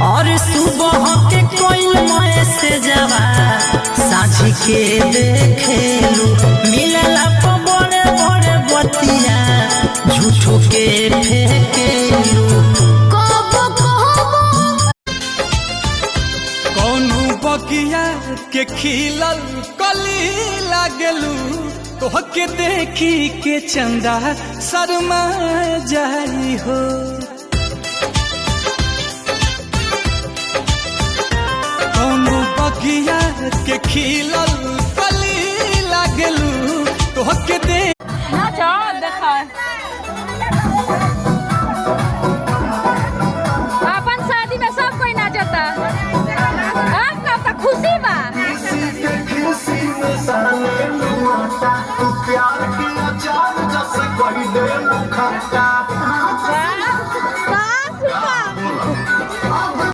और सुबह के कोयल मैसेजवा साझी के देखेलू मिलला तो बड़े बड़े बतिया झूठो के फेंकेलू कौनू बगिया के खिलल कली लागलू तोहके देखी के चंदा शर्मा जाई हो। कौनू बगिया के खिलल कली लागलू तोहके देख अपन शादी में सब कोई नाचता आपका तो खुशी बा प्यार के अचार जैसे कोई दे मुखता